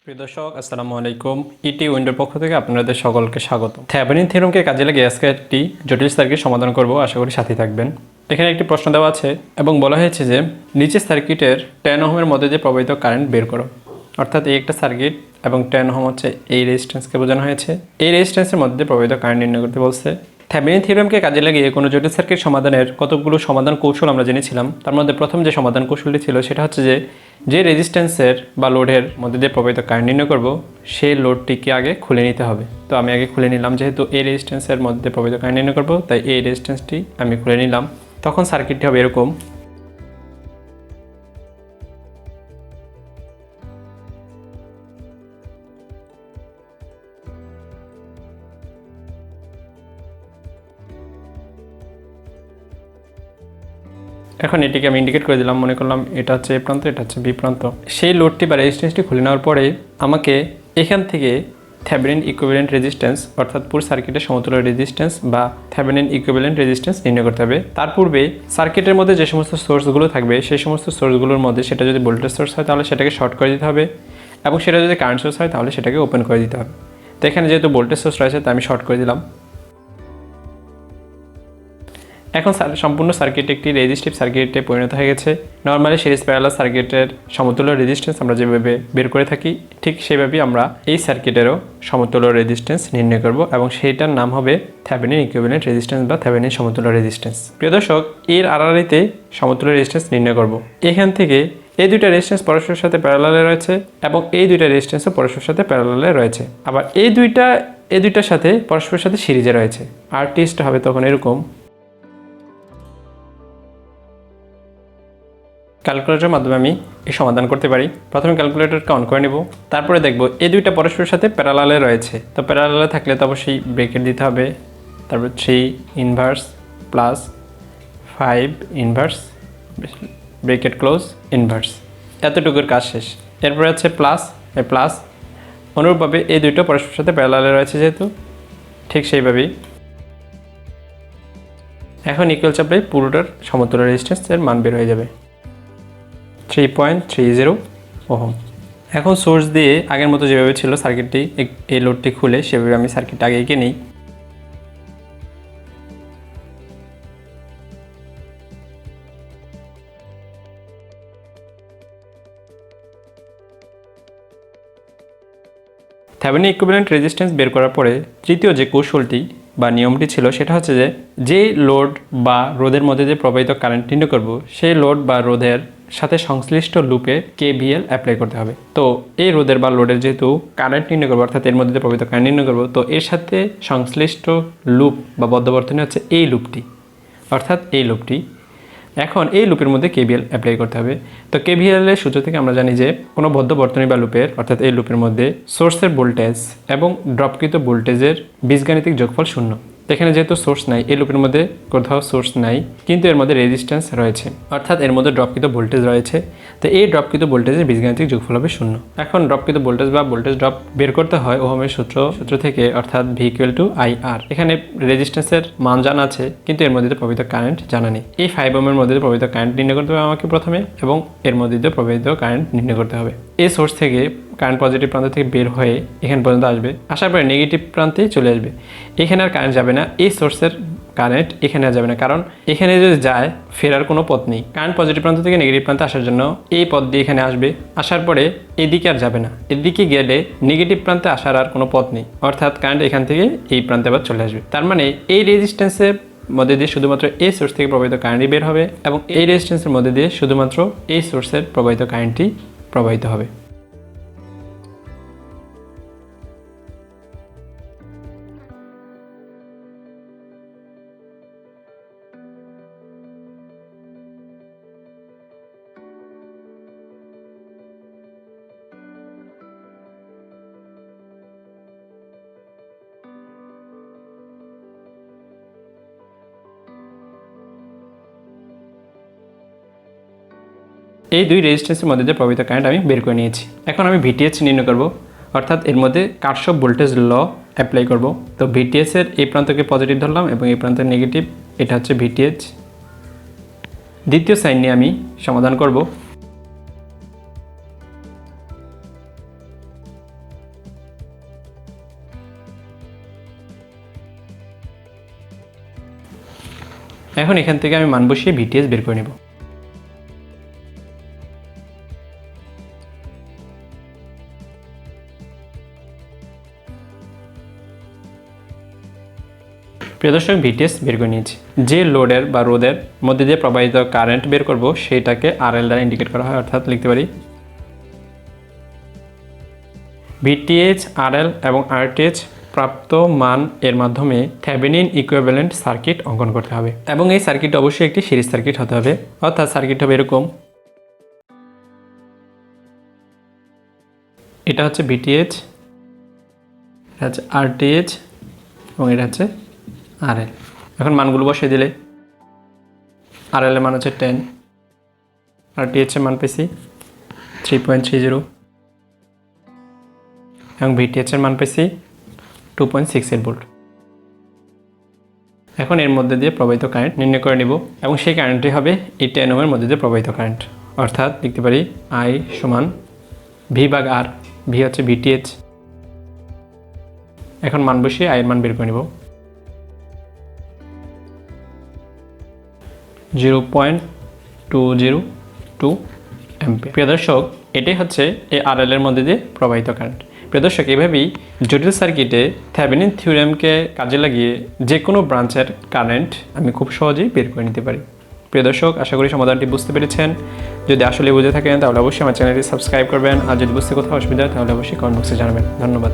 প্রিয় দর্শক, আসসালামু আলাইকুম। ইটি উইন্ডোর পক্ষ থেকে আপনাদের সকলকে স্বাগত। থেভেনিন থিওরেমকে কাজে লাগিয়ে আজকে একটি জটিল সার্কিট সমাধান করব, আশা করি সাথে থাকবেন। এখানে একটি প্রশ্ন দেওয়া আছে এবং বলা হয়েছে যে নিচের সার্কিটের 10 ওহমের মধ্যে দিয়ে প্রবাহিত কারেন্ট বের করো। অর্থাৎ এই একটা সার্কিট এবং 10 ওহম হচ্ছে এই রেজিস্ট্যান্সকে বোঝানো হয়েছে। এই রেজিস্ট্যান্সের মধ্যে প্রবাহিত কারেন্ট নির্ণয় করতে বলছে। থেভেনিন থিওরেমকে কাজে লাগিয়ে কোনো জটিল সার্কিট সমাধানের কতগুলো সমাধান কৌশল আমরা জেনেছিলাম। তার মধ্যে প্রথম যে সমাধান কৌশলটি ছিল সেটা হচ্ছে যে রেজিস্ট্যান্সের বা লোডের মধ্যে দিয়ে প্রবাহিত কারেন্ট নির্ণয় করব, সেই লোডটিকে আগে খুলে নিতে হবে। তো আমি আগে খুলে নিলাম, যেহেতু এই রেজিস্ট্যান্সের মধ্যে প্রবাহিত কারেন্ট নির্ণয় করব, তাই এই রেজিস্ট্যান্সটি আমি খুলে নিলাম। তখন সার্কিটটি হবে এরকম। এখন এটিকে আমি ইন্ডিকেট করে দিলাম, মনে করলাম এটা হচ্ছে এ প্রান্ত, এটা হচ্ছে বি প্রান্ত। সেই লোডটি বা রেজিস্ট্যান্সটি খুলে নেওয়ার পরে আমাকে এখান থেকে থেভেনিন ইকুইভ্যালেন্ট রেজিস্ট্যান্স অর্থাৎ পুরো সার্কিটের সমতুল্য রেজিস্ট্যান্স বা থেভেনিন ইকুইভ্যালেন্ট রেজিস্ট্যান্স নির্ণয় করতে হবে। তার পূর্বে সার্কিটের মধ্যে যে সমস্ত সোর্সগুলো থাকবে সেই সমস্ত সোর্সগুলোর মধ্যে সেটা যদি ভোল্টেজ সোর্স হয় তাহলে সেটাকে শর্ট করে দিতে হবে, এবং সেটা যদি কারেন্ট সোর্স হয় তাহলে সেটাকে ওপেন করে দিতে হবে। তো এখানে যেহেতু ভোল্টেজ সোর্স রয়েছে তাই আমি শর্ট করে দিলাম। এখন সম্পূর্ণ সার্কিট একটি রেজিস্টিভ সার্কিটে পরিণত হয়ে গেছে। নর্মালি সিরিজ প্যারালাল সার্কিটের সমতুল্য রেজিস্ট্যান্স আমরা যেভাবে বের করে থাকি ঠিক সেভাবেই আমরা এই সার্কিটেরও সমতুল্য রেজিস্ট্যান্স নির্ণয় করব, এবং সেইটার নাম হবে থেভেনিন ইকুইভ্যালেন্ট রেজিস্ট্যান্স বা থেভেনিন সমতুল্য রেজিস্ট্যান্স। প্রিয় দর্শক, এর আড়াআড়িতে সমতুল্য রেজিস্ট্যান্স নির্ণয় করব। এখান থেকে এই দুইটা রেজিস্ট্যান্স পরস্পরের সাথে প্যারালালে রয়েছে এবং এই দুইটা রেজিস্ট্যান্সও পরস্পরের সাথে প্যারালালে রয়েছে, আবার এই দুইটার সাথে পরস্পরের সাথে সিরিজে রয়েছে। আর টেস্টটা হবে তখন এরকম। ক্যালকুলেটরের মাধ্যমে আমি এই সমাধান করতে পারি। প্রথমে ক্যালকুলেটরকে অন করে নেব, তারপরে দেখব এই দুইটা পরস্পরের সাথে প্যারালালে রয়েছে। তো প্যারালালে থাকলে তো অবশ্যই ব্রেকেট দিতে হবে, তারপর 3 inverse plus 5 inverse bracket close inverse, এতটুকুর কাজ শেষ। এরপরে আছে প্লাস, এই প্লাস অনুরূপভাবে এই দুইটা পরস্পরের সাথে প্যারালালে রয়েছে যেহেতু, ঠিক সেইভাবেই এখন ইকুয়াল চাপলে পুরোটার সমতুল্য রেজিস্ট্যান্সের মান বের হয়ে যাবে 3.30 ওহম। এখন সোর্স দিয়ে আগের মতো যেভাবে ছিল সার্কিটটি, এই লোডটি খুলে সেভাবে আমি সার্কিটটা আগে এঁকে নিই। থেভেনিন ইকুইভ্যালেন্ট রেজিস্ট্যান্স বের করার পরে তৃতীয় যে কৌশলটি বা নিয়মটি ছিল সেটা হচ্ছে যে লোড বা রোধের মধ্যে যে প্রবাহিত কারেন্ট নির্ণয় করব সেই লোড বা রোধের সাথে সংশ্লিষ্ট লুপে KVL অ্যাপ্লাই করতে হবে। তো এই রোধের বা লোডের যেহেতু কারেন্ট নির্ণয় করবো অর্থাৎ এর মধ্যে প্রবাহিত কারেন্ট নির্ণয় করবো, তো এর সাথে সংশ্লিষ্ট লুপ বা বদ্ধবর্তনী হচ্ছে এই লুপটি, অর্থাৎ এই লুপটি। এখন এই লুপের মধ্যে KVL অ্যাপ্লাই করতে হবে। তো KVL এর সূত্র থেকে আমরা জানি যে কোনো বদ্ধ বর্তনী বা লুপের অর্থাৎ এই লুপের মধ্যে সোর্সের ভোল্টেজ এবং ড্রপকৃত ভোল্টেজের বীজগাণিতিক যোগফল 0। এখানে যেহেতু সোর্স নাই, এই লুপের মধ্যে কোথাও সোর্স নাই, কিন্তু এর মধ্যে রেজিস্ট্যান্স রয়েছে অর্থাৎ এর মধ্যে ড্রপকৃত ভোল্টেজ রয়েছে। তো এই ড্রপকৃত ভোল্টেজের বীজগাণিতিক যোগফল হবে 0। এখন ড্রপকৃত ভোল্টেজ বা ভোল্টেজ ড্রপ বের করতে হয় ওহমের সূত্র থেকে, অর্থাৎ V=IR। এখানে রেজিস্ট্যান্সের মান জানা আছে কিন্তু এর মধ্যে প্রবাহিত কারেন্ট জানা নেই। এই 5 ওহমের মধ্যে প্রবাহিত কারেন্ট নির্ণয় করতে হবে আমাকে প্রথমে, এবং এর মধ্যে প্রবাহিত কারেন্ট নির্ণয় করতে হবে। এই সোর্স থেকে কারেন্ট পজিটিভ প্রান্ত থেকে বের হয়ে এখান পর্যন্ত আসবে, আসার পরে নেগেটিভ প্রান্তেই চলে আসবে। এখানে আর কারেন্ট যাবে না, এই সোর্সের কারেন্ট এখানে আর যাবে না, কারণ এখানে যদি যায় ফেরার কোনো পথ নেই। কারেন্ট পজিটিভ প্রান্ত থেকে নেগেটিভ প্রান্তে আসার জন্য এই পথ দিয়ে এখানে আসবে, আসার পরে এদিকে আর যাবে না, এদিকে গেলে নেগেটিভ প্রান্তে আসার আর কোনো পথ নেই, অর্থাৎ কারেন্ট এখান থেকে এই প্রান্তে আবার চলে আসবে। তার মানে এই রেজিস্ট্যান্সের মধ্যে দিয়ে শুধুমাত্র এই সোর্স থেকে প্রবাহিত কারেন্টই বের হবে, এবং এই রেজিস্ট্যান্সের মধ্যে দিয়ে শুধুমাত্র এই সোর্সের প্রবাহিত কারেন্টই প্রবাহিত হবে। এই দুই রেজিস্ট্যান্সের মধ্যে যে প্রবাহিত কারেন্ট আমি বের করে নিয়েছি। এখন আমি VTH নির্ণয় করব, অর্থাৎ এর মধ্যে কার্শফ ভোল্টেজ ল অ্যাপ্লাই করব। তো VTH এর এই প্রান্তকে পজিটিভ ধরলাম এবং এই প্রান্তের নেগেটিভ, এটা হচ্ছে VTH। দ্বিতীয় সাইন নিয়ে আমি সমাধান করব। এখন এখান থেকে আমি মান বসিয়ে ভিটিএস বের করে নেব। প্রিয় দর্শক, ভিটিএস বের করে নিয়েছি। যে লোডের বা রোধের মধ্যে দিয়ে প্রবাহিত কারেন্ট বের করব সেইটাকে আরএল দ্বারা ইন্ডিকেট করা হয়, অর্থাৎ লিখতে পারি ভিটিএইচ, আরএল এবং আরটিএইচ প্রাপ্ত মান এর মাধ্যমে থেভেনিন ইকুইভ্যালেন্ট সার্কিট অঙ্কন করতে হবে এবং এই সার্কিট অবশ্যই একটি সিরিজ সার্কিট হতে হবে। অর্থাৎ সার্কিট হবে এরকম, এটা হচ্ছে ভিটিএইচ, এটা হচ্ছে আরটিএইচ এবং এটা হচ্ছে আরএল। এখন মানগুলো বসিয়ে দিলে আরএল এর মান হচ্ছে 10, আরটিএইচ এর মান পেয়েছি 3.30 এবং ভিটিএইচ এর মান পেয়েছি 2.68 ভোল্ট। এখন এর মধ্যে দিয়ে প্রবাহিত কারেন্ট নির্ণয় করে নিব এবং সেই কারেন্টটি হবে এই 10 ওহমের মধ্যে দিয়ে প্রবাহিত কারেন্ট। অর্থাৎ লিখতে পারি I সমান ভি ভাগ আর, ভি হচ্ছে ভিটিএইচ। এখন মান বসিয়ে I এর মান বের করে নিব 0.202 অ্যাম্পিয়ার। প্রিয় দর্শক, এটাই হচ্ছে এই আরএল এর মধ্যে দিয়ে প্রবাহিত কারেন্ট। প্রিয় দর্শক, এভাবেই জটিল সার্কিটে থেভেনিন থিওরেমকে কাজে লাগিয়ে যে কোনো ব্রাঞ্চের কারেন্ট আমি খুব সহজেই বের করে নিতে পারি। প্রিয় দর্শক, আশা করি সমাধানটি বুঝতে পেরেছেন। যদি আসলে বুঝে থাকেন তাহলে অবশ্যই আমার চ্যানেলটি সাবস্ক্রাইব করবেন, আর যদি বুঝতে কোথাও অসুবিধা হয় তাহলে অবশ্যই কমেন্ট বক্সে জানাবেন। ধন্যবাদ।